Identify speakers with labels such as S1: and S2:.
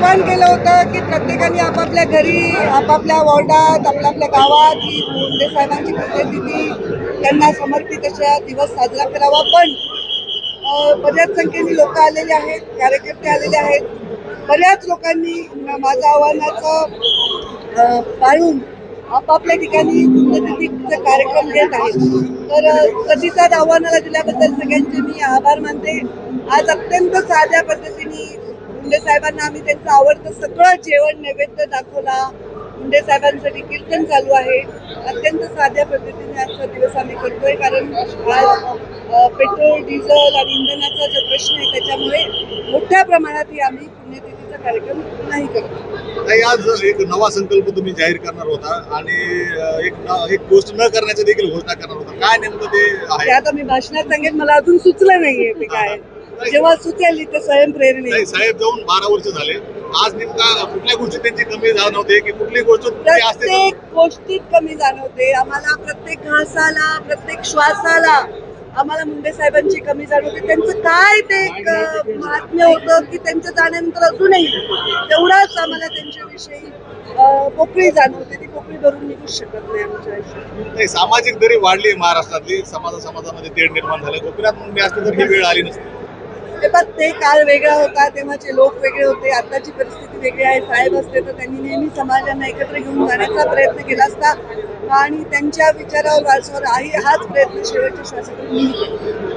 S1: आवाहन केलं होतं की प्रत्येकाने आपापल्या घरी, आपापल्या वॉर्डात, आपल्या गावात ही मुंडे साहेबांची पुण्यतिथी त्यांना समर्पित अशा दिवस साजरा करावा. पण बऱ्याच संख्येने लोक आलेले आहेत, कार्यकर्ते आलेले आहेत. बऱ्याच लोकांनी माझ्या आव्हानाचं पाळून आपापल्या ठिकाणी पुण्यतिथीचे कार्यक्रम घेत आहेत. तर प्रतिसाद आव्हानाला दिल्याबद्दल सगळ्यांचे मी आभार मानते. आज अत्यंत साध्या पद्धतीने मुंडे साहेबांना आम्ही त्यांचं आवडतं सगळं जेवण नैवेद्य दाखवला. मुंडे साहेबांसाठी कीर्तन चालू आहे. अत्यंत साध्या पद्धतीने आजचा दिवस आम्ही करतोय, कारण आज पेट्रोल, डिझेल आणि इंधनाचा जो प्रश्न आहे त्याच्यामुळे मोठ्या प्रमाणात आम्ही पुण्यतिथीचा कार्यक्रम नाही करतो.
S2: नाही, आज एक नवा संकल्प तुम्ही जाहीर करणार होता आणि एक गोष्ट न करण्याची देखील घोषणा करणार होता. काय नेमकं ते
S1: ते
S2: आहे?
S1: आता मी भाषणात सांगेन, मला अजून सुचलं नाहीये ते काय. जेव्हा सुचेल ते स्वयंप्रेरणे.
S2: नाही, साहेब जाऊन 12 वर्ष झाले. आज नेमका कुठल्या गोष्टी त्यांची कमी जाणवते की कुठली गोष्ट तुमची असते?
S1: प्रत्येक गोष्टीत कमी जाणवते आम्हाला. प्रत्येक घासाला, प्रत्येक श्वासाला आम्हाला मुंडे साहेबांची कमी जाणवते. त्यांचं काय ते एक महात्म्य होतं की त्यांच्या जाण्यानंतर अजूनही तेवढाच आम्हाला त्यांच्याविषयी पोकळी जाणवते. ती पोकळी भरून निघूच शकत नाही आमच्या आयुष्यात.
S2: नाही, सामाजिक दरी वाढली महाराष्ट्रातली. समाजामध्ये तेढ निर्माण झालं. गोपीनाथ मुंडे असते तर ही वेळ आली नसती.
S1: ते काळ वेगळा होता, तेव्हाचे लोक वेगळे होते. आताची परिस्थिती वेगळी आहे. साहेब असते तर त्यांनी नेहमी समाजांना एकत्र घेऊन जाण्याचा प्रयत्न केला असता आणि त्यांच्या विचारावर वाचवर आहे हाच प्रयत्न शेवटच्या श्वासापर्यंत